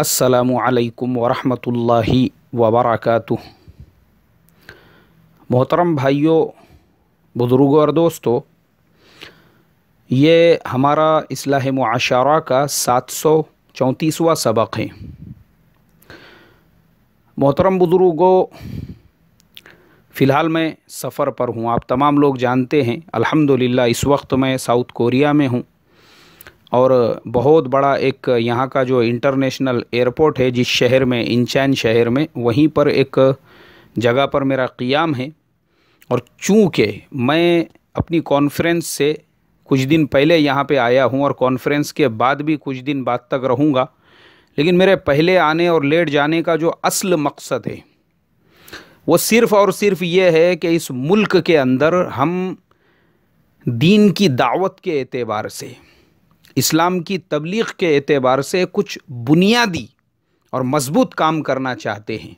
अस्सलामु अलैकुम वरहमतुल्लाहि वबरकातुह। मोहतरम भाइयों, बुज़ुर्गों और दोस्तों, ये हमारा इस्लाह मुआशरा का 734वां सबक है। मोहतरम बुज़ुर्गों, फ़िलहाल मैं सफ़र पर हूँ। आप तमाम लोग जानते हैं, अल्हम्दुलिल्लाह इस वक्त मैं साउथ कोरिया में हूँ और बहुत बड़ा एक यहाँ का जो इंटरनेशनल एयरपोर्ट है, जिस शहर में, इंचैन शहर में, वहीं पर एक जगह पर मेरा क़ियाम है। और चूँकि मैं अपनी कॉन्फ्रेंस से कुछ दिन पहले यहाँ पे आया हूँ और कॉन्फ्रेंस के बाद भी कुछ दिन बाद तक रहूँगा, लेकिन मेरे पहले आने और लेट जाने का जो असल मकसद है वो सिर्फ़ और सिर्फ ये है कि इस मुल्क के अंदर हम दीन की दावत के एतबार से, इस्लाम की तबलीग के एतबार से कुछ बुनियादी और मज़बूत काम करना चाहते हैं।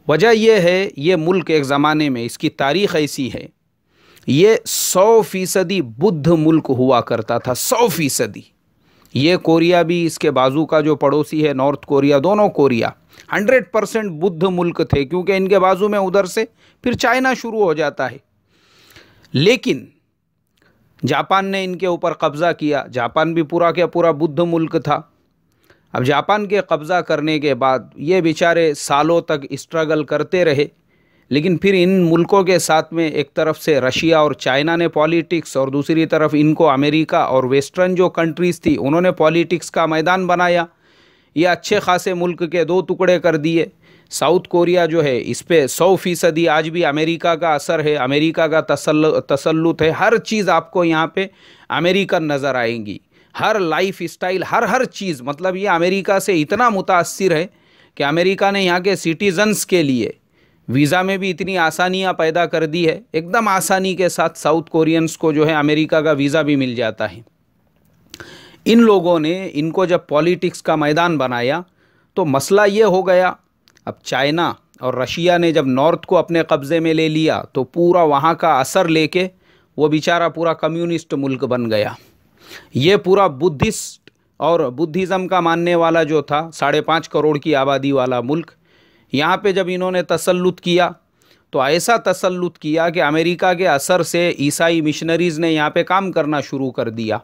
वजह यह है, ये मुल्क एक ज़माने में, इसकी तारीख़ ऐसी है, ये 100% बुद्ध मुल्क हुआ करता था। 100%। ये कोरिया भी, इसके बाजू का जो पड़ोसी है नॉर्थ कोरिया, दोनों कोरिया 100% बुद्ध मुल्क थे, क्योंकि इनके बाजू में उधर से फिर चाइना शुरू हो जाता है। लेकिन जापान ने इनके ऊपर कब्ज़ा किया। जापान भी पूरा क्या पूरा बुद्ध मुल्क था। अब जापान के कब्ज़ा करने के बाद ये बेचारे सालों तक स्ट्रगल करते रहे, लेकिन फिर इन मुल्कों के साथ में एक तरफ से रशिया और चाइना ने पॉलिटिक्स, और दूसरी तरफ इनको अमेरिका और वेस्टर्न जो कंट्रीज़ थी उन्होंने पॉलिटिक्स का मैदान बनाया। ये अच्छे खासे मुल्क के दो टुकड़े कर दिए। साउथ कोरिया जो है, इस पे 100% आज भी अमेरिका का असर है, अमेरिका का तसल्लुत है। हर चीज़ आपको यहाँ पे अमेरिकन नज़र आएंगी, हर लाइफ स्टाइल, हर चीज़, मतलब ये अमेरिका से इतना मुतासिर है कि अमेरिका ने यहाँ के सिटीज़न्स के लिए वीज़ा में भी इतनी आसानियाँ पैदा कर दी है। एकदम आसानी के साथ साउथ कोरियंस को जो है अमेरिका का वीज़ा भी मिल जाता है। इन लोगों ने इनको जब पॉलिटिक्स का मैदान बनाया तो मसला ये हो गया, अब चाइना और रशिया ने जब नॉर्थ को अपने कब्ज़े में ले लिया तो पूरा वहाँ का असर लेके वो बेचारा पूरा कम्युनिस्ट मुल्क बन गया। ये पूरा बुद्धिस्ट और बुद्धिज़्म का मानने वाला जो था 5.5 करोड़ की आबादी वाला मुल्क, यहाँ पे जब इन्होंने तसल्लुत किया तो ऐसा तसल्लुत किया कि अमेरिका के असर से ईसाई मिशनरीज़ ने यहाँ पे काम करना शुरू कर दिया।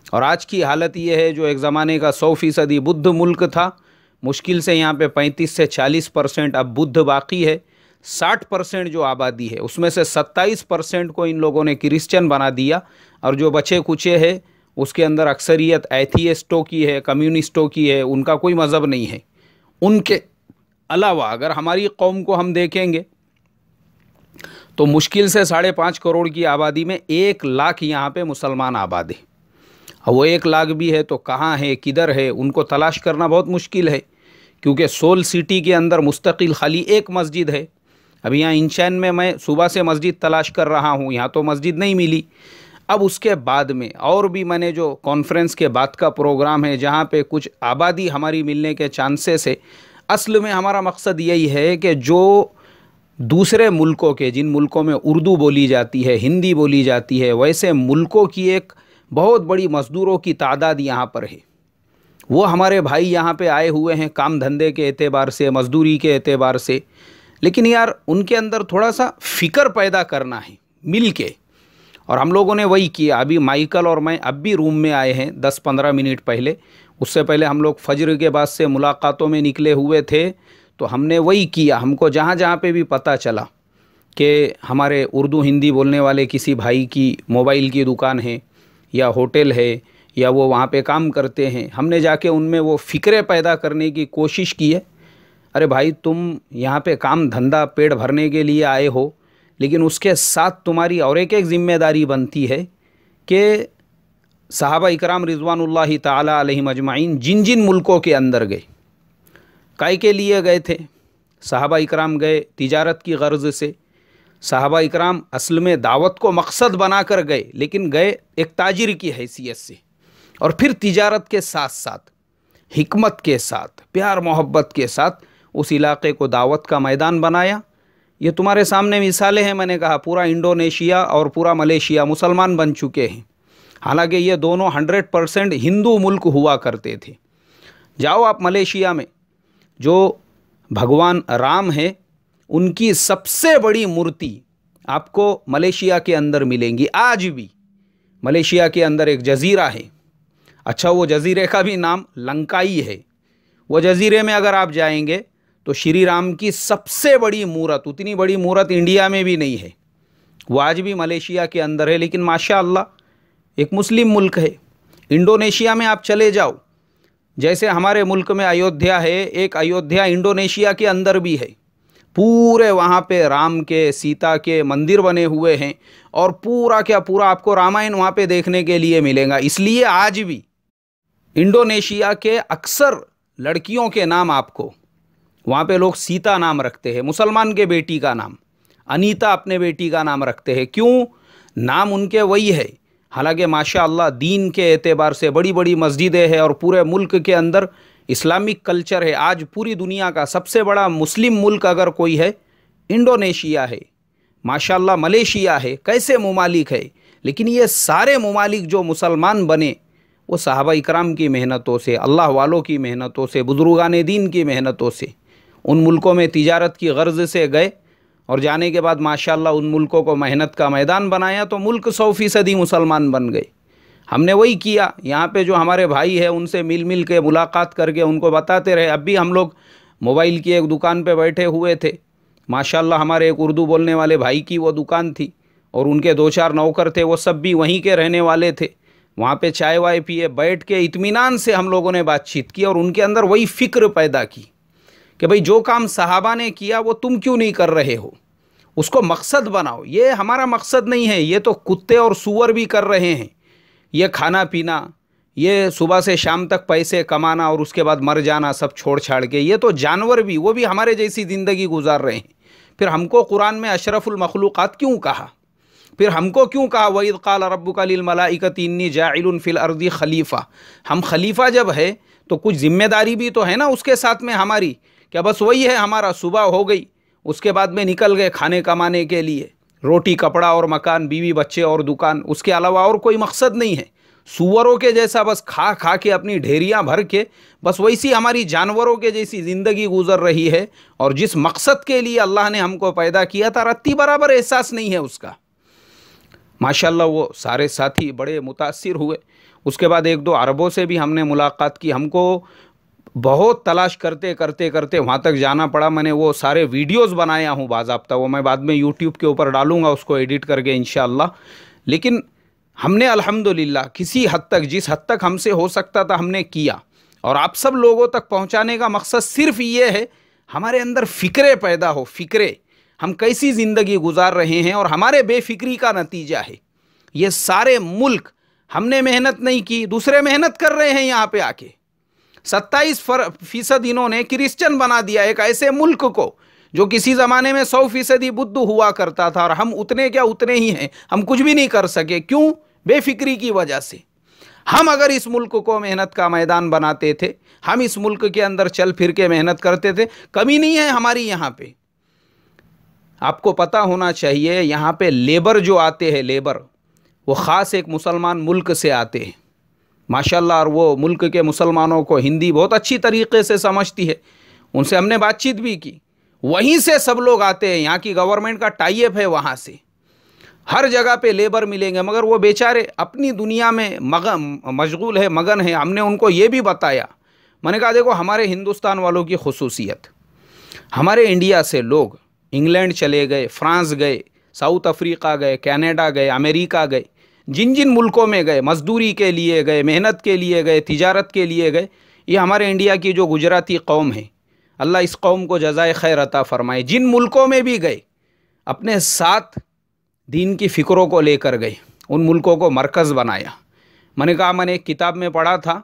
और आज की हालत ये है, जो एक ज़माने का 100% बुद्ध मुल्क था, मुश्किल से यहाँ पे 35 से 40% अब बुद्ध बाकी है। 60% जो आबादी है उसमें से 27% को इन लोगों ने क्रिश्चियन बना दिया, और जो बचे कुचे है उसके अंदर अक्सरियत एथियस्टों की है, कम्युनिस्टों की है, उनका कोई मज़हब नहीं है। उनके अलावा अगर हमारी कौम को हम देखेंगे तो मुश्किल से 5.5 करोड़ की आबादी में 1 लाख यहाँ पे मुसलमान आबाद है। वो 1 लाख भी है तो कहाँ है, किधर है, उनको तलाश करना बहुत मुश्किल है, क्योंकि सोल सिटी के अंदर मुस्तकिल खाली एक मस्जिद है। अभी यहाँ इंचैन में मैं सुबह से मस्जिद तलाश कर रहा हूँ, यहाँ तो मस्जिद नहीं मिली। अब उसके बाद में और भी मैंने जो कॉन्फ्रेंस के बाद का प्रोग्राम है जहाँ पे कुछ आबादी हमारी मिलने के चांसेस है। असल में हमारा मकसद यही है कि जो दूसरे मुल्कों के, जिन मुल्कों में उर्दू बोली जाती है, हिंदी बोली जाती है, वैसे मुल्कों की एक बहुत बड़ी मज़दूरों की तादाद यहाँ पर है। वो हमारे भाई यहाँ पे आए हुए हैं काम धंधे के एतबार से, मज़दूरी के एतबार से, लेकिन यार उनके अंदर थोड़ा सा फ़िक्र पैदा करना है मिल के। और हम लोगों ने वही किया। अभी माइकल और मैं अब भी रूम में आए हैं 10-15 मिनट पहले। उससे पहले हम लोग फजर के बाद से मुलाकातों में निकले हुए थे, तो हमने वही किया। हमको जहाँ जहाँ पे भी पता चला कि हमारे उर्दू हिंदी बोलने वाले किसी भाई की मोबाइल की दुकान है या होटल है या वो वहाँ पे काम करते हैं, हमने जाके उनमें वो फ़िक्रे पैदा करने की कोशिश की है। अरे भाई, तुम यहाँ पे काम धंधा पेट भरने के लिए आए हो, लेकिन उसके साथ तुम्हारी और एक ज़िम्मेदारी बनती है कि सहाबा इकराम रिज़वानुल्लाहि ताला अलैहिम अजमाइन जिन जिन मुल्कों के अंदर गए, काहे के लिए गए थे? सहाबा इकराम गए तिजारत की गर्ज़ से। सहाबा इकराम असल में दावत को मकसद बना कर गए, लेकिन गए एक ताजिर की हैसियत से, और फिर तिजारत के साथ साथ हिकमत के साथ, प्यार मोहब्बत के साथ उस इलाक़े को दावत का मैदान बनाया। ये तुम्हारे सामने मिसालें हैं। मैंने कहा पूरा इंडोनेशिया और पूरा मलेशिया मुसलमान बन चुके हैं, हालांकि ये दोनों 100% हिंदू मुल्क हुआ करते थे। जाओ आप मलेशिया में, जो भगवान राम है उनकी सबसे बड़ी मूर्ति आपको मलेशिया के अंदर मिलेंगी। आज भी मलेशिया के अंदर एक जजीरा है, अच्छा वो जजीरे का भी नाम लंकाई है। वो जजीरे में अगर आप जाएंगे तो श्री राम की सबसे बड़ी मूर्त, उतनी बड़ी मूर्त इंडिया में भी नहीं है, वो आज भी मलेशिया के अंदर है। लेकिन माशाअल्लाह एक मुस्लिम मुल्क है। इंडोनेशिया में आप चले जाओ, जैसे हमारे मुल्क में अयोध्या है, एक अयोध्या इंडोनेशिया के अंदर भी है। पूरे वहाँ पे राम के, सीता के मंदिर बने हुए हैं और पूरा क्या पूरा आपको रामायण वहाँ पे देखने के लिए मिलेगा। इसलिए आज भी इंडोनेशिया के अक्सर लड़कियों के नाम आपको वहाँ पे लोग सीता नाम रखते हैं, मुसलमान के बेटी का नाम, अनीता अपने बेटी का नाम रखते हैं। क्यों? नाम उनके वही है। हालांकि माशाअल्लाह दीन के एतबार से बड़ी बड़ी मस्जिदें हैं और पूरे मुल्क के अंदर इस्लामिक कल्चर है। आज पूरी दुनिया का सबसे बड़ा मुस्लिम मुल्क अगर कोई है, इंडोनेशिया है, माशाअल्लाह मलेशिया है, कैसे मुमालिक है। लेकिन ये सारे मुमालिक जो मुसलमान बने वो सहाबा इकराम की मेहनतों से, अल्लाह वालों की मेहनतों से, बुजुर्गान दीन की मेहनतों से। उन मुल्कों में तिजारत की गर्ज से गए और जाने के बाद माशाअल्लाह उन मुल्कों को मेहनत का मैदान बनाया तो मुल्क 100% मुसलमान बन गए। हमने वही किया। यहाँ पे जो हमारे भाई है उनसे मिल के मुलाकात करके उनको बताते रहे। अब भी हम लोग मोबाइल की एक दुकान पे बैठे हुए थे, माशाअल्लाह हमारे एक उर्दू बोलने वाले भाई की वो दुकान थी और उनके 2-4 नौकर थे, वो सब भी वहीं के रहने वाले थे। वहाँ पे चाय वाय पिए, बैठ के इत्मीनान से हम लोगों ने बातचीत की और उनके अंदर वही फ़िक्र पैदा की कि भाई जो काम सहाबा ने किया वो तुम क्यों नहीं कर रहे हो, उसको मकसद बनाओ। ये हमारा मकसद नहीं है, ये तो कुत्ते और सूअर भी कर रहे हैं। ये खाना पीना, ये सुबह से शाम तक पैसे कमाना और उसके बाद मर जाना सब छोड़ छाड़ के, ये तो जानवर भी, वो भी हमारे जैसी ज़िंदगी गुजार रहे हैं। फिर हमको कुरान में अशरफुल मखलूक़ात क्यों कहा? फिर हमको क्यों कहा वइज़ क़ाल रब्बुका लिल मलाइकति इन्नी जाइलुन फिल अर्दी खलीफा? हम खलीफा जब है तो कुछ जिम्मेदारी भी तो है ना उसके साथ में हमारी। क्या बस वही है हमारा सुबह हो गई उसके बाद में निकल गए खाने कमाने के लिए, रोटी कपड़ा और मकान, बीवी बच्चे और दुकान, उसके अलावा और कोई मकसद नहीं है। सूअरों के जैसा बस खा खा के अपनी ढेरियां भर के बस वैसी हमारी जानवरों के जैसी ज़िंदगी गुजर रही है। और जिस मकसद के लिए अल्लाह ने हमको पैदा किया था रत्ती बराबर एहसास नहीं है उसका। माशाअल्लाह वो सारे साथी बड़े मुतासिर हुए। उसके बाद 1-2 अरबों से भी हमने मुलाकात की। हमको बहुत तलाश करते करते करते वहाँ तक जाना पड़ा। मैंने वो सारे वीडियोस बनाया हूँ बाज़ाब्ता, वो मैं बाद में यूट्यूब के ऊपर डालूँगा उसको एडिट करके इंशाअल्लाह। लेकिन हमने अल्हम्दुलिल्लाह किसी हद तक, जिस हद तक हमसे हो सकता था हमने किया। और आप सब लोगों तक पहुँचाने का मकसद सिर्फ ये है हमारे अंदर फ़िक्रे पैदा हो, फ़िक्रे हम कैसी ज़िंदगी गुजार रहे हैं और हमारे बेफिक्री का नतीजा है ये सारे मुल्क। हमने मेहनत नहीं की, दूसरे मेहनत कर रहे हैं यहाँ पे आके। 27% इन्होंने क्रिश्चियन बना दिया एक ऐसे मुल्क को जो किसी ज़माने में 100% बुद्ध हुआ करता था। और हम उतने क्या उतने ही हैं, हम कुछ भी नहीं कर सके। क्यों? बेफिक्री की वजह से। हम अगर इस मुल्क को मेहनत का मैदान बनाते थे, हम इस मुल्क के अंदर चल फिर के मेहनत करते थे, कमी नहीं है हमारी यहाँ पे। आपको पता होना चाहिए यहाँ पे लेबर जो आते हैं, लेबर वो ख़ास एक मुसलमान मुल्क से आते हैं माशाअल्लाह। और वो मुल्क के मुसलमानों को हिंदी बहुत अच्छी तरीके से समझती है, उनसे हमने बातचीत भी की। वहीं से सब लोग आते हैं, यहाँ की गवर्नमेंट का टाई अप है, वहाँ से हर जगह पे लेबर मिलेंगे। मगर वो बेचारे अपनी दुनिया में मशगूल है, मगन है। हमने उनको ये भी बताया, मैंने कहा देखो हमारे हिंदुस्तान वालों की खुसूसियत, हमारे इंडिया से लोग इंग्लैंड चले गए, फ्रांस गए, साउथ अफ्रीका गए, कनाडा गए, अमेरिका गए, जिन जिन मुल्कों में गए, मजदूरी के लिए गए, मेहनत के लिए गए, तिजारत के लिए गए, ये हमारे इंडिया की जो गुजराती कौम है, अल्लाह इस कौम को जज़ाए खैर अता फरमाए। जिन मुल्कों में भी गए अपने साथ दीन की फ़िक्रों को लेकर गए, उन मुल्कों को मरकज़ बनाया। मैंने कहा मैंने एक किताब में पढ़ा था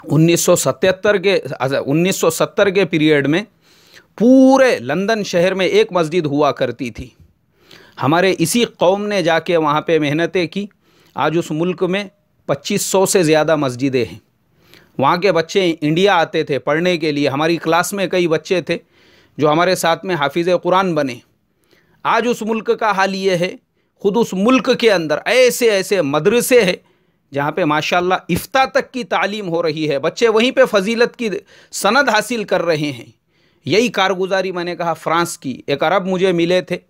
1970 के पीरियड में पूरे लंदन शहर में एक मस्जिद हुआ करती थी। हमारे इसी कौम ने जाके वहाँ पे मेहनतें की। आज उस मुल्क में 2500 से ज़्यादा मस्जिदें हैं। वहाँ के बच्चे इंडिया आते थे पढ़ने के लिए। हमारी क्लास में कई बच्चे थे जो हमारे साथ में हाफिज़ कुरान बने। आज उस मुल्क का हाल ये है, ख़ुद उस मुल्क के अंदर ऐसे ऐसे मदरसे हैं जहाँ पे माशाल्लाह इफ्ता तक की तालीम हो रही है, बच्चे वहीं पे फजीलत की सनद हासिल कर रहे हैं। यही कारगुजारी मैंने कहा फ्रांस की। एक अरब मुझे मिले थे,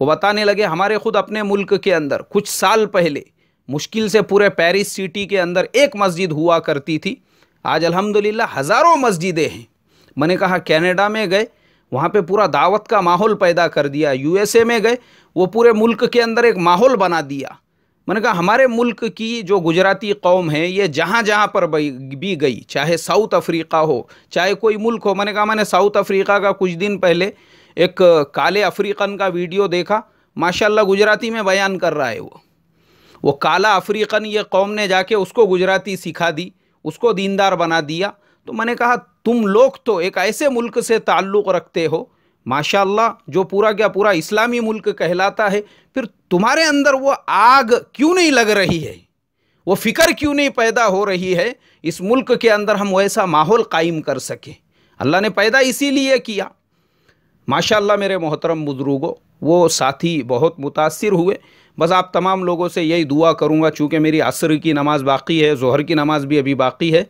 वो बताने लगे हमारे खुद अपने मुल्क के अंदर कुछ साल पहले मुश्किल से पूरे पेरिस सिटी के अंदर एक मस्जिद हुआ करती थी, आज अल्हम्दुलिल्लाह हज़ारों मस्जिदें हैं। मैंने कहा कनाडा में गए, वहाँ पे पूरा दावत का माहौल पैदा कर दिया। यूएसए में गए, वो पूरे मुल्क के अंदर एक माहौल बना दिया। मैंने कहा हमारे मुल्क की जो गुजराती कौम है ये जहाँ जहाँ पर भी गई, चाहे साउथ अफ्रीका हो चाहे कोई मुल्क हो। मैंने कहा मैंने साउथ अफ्रीका का कुछ दिन पहले एक काले अफ्रीकन का वीडियो देखा, माशाल्लाह गुजराती में बयान कर रहा है। वो काला अफ्रीकन ये कौम ने जाके उसको गुजराती सिखा दी, उसको दीनदार बना दिया। तो मैंने कहा तुम लोग तो एक ऐसे मुल्क से ताल्लुक़ रखते हो माशाल्लाह जो पूरा क्या पूरा इस्लामी मुल्क कहलाता है, फिर तुम्हारे अंदर वो आग क्यों नहीं लग रही है, वो फ़िक्र क्यों नहीं पैदा हो रही है इस मुल्क के अंदर हम वैसा माहौल कायम कर सकें। अल्लाह ने पैदा इसीलिए किया। माशाल्लाह मेरे मोहतरम बुजुर्गों, वो साथी बहुत मुतासिर हुए। बस आप तमाम लोगों से यही दुआ करूँगा, चूँकि मेरी असर की नमाज़ बाकी है, ज़ोहर की नमाज़ भी अभी बाकी है,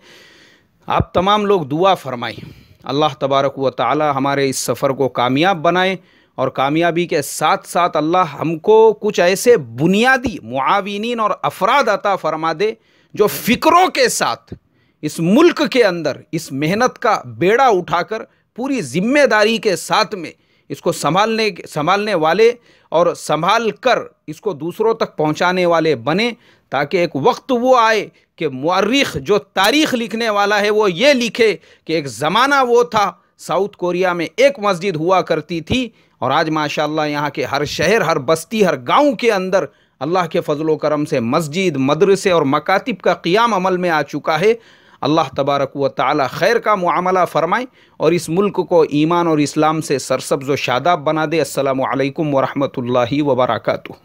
आप तमाम लोग दुआ फरमाएं अल्लाह तबारक व तआला हमारे इस सफ़र को कामयाब बनाए, और कामयाबी के साथ साथ अल्लाह हमको कुछ ऐसे बुनियादी मुआविनीन और अफराद अता फरमा दे जो फ़िक्रों के साथ इस मुल्क के अंदर इस मेहनत का बेड़ा उठाकर पूरी ज़िम्मेदारी के साथ में इसको संभालने वाले और संभाल कर इसको दूसरों तक पहुंचाने वाले बने, ताकि एक वक्त वो आए कि मुअर्रिख जो तारीख़ लिखने वाला है वो ये लिखे कि एक ज़माना वो था साउथ कोरिया में एक मस्जिद हुआ करती थी, और आज माशाल्लाह यहाँ के हर शहर, हर बस्ती, हर गांव के अंदर अल्लाह के फजलो करम से मस्जिद, मदरसे और मकातिब का क़ियाम अमल में आ चुका है। अल्लाह तबारक व तआला खैर का मुआमला फ़रमाए और इस मुल्क को ईमान और इस्लाम से सरसब्ज़ व शादाब बना दे। अस्सलामु अलैकुम व रहमतुल्लाहि व बरकातुहू।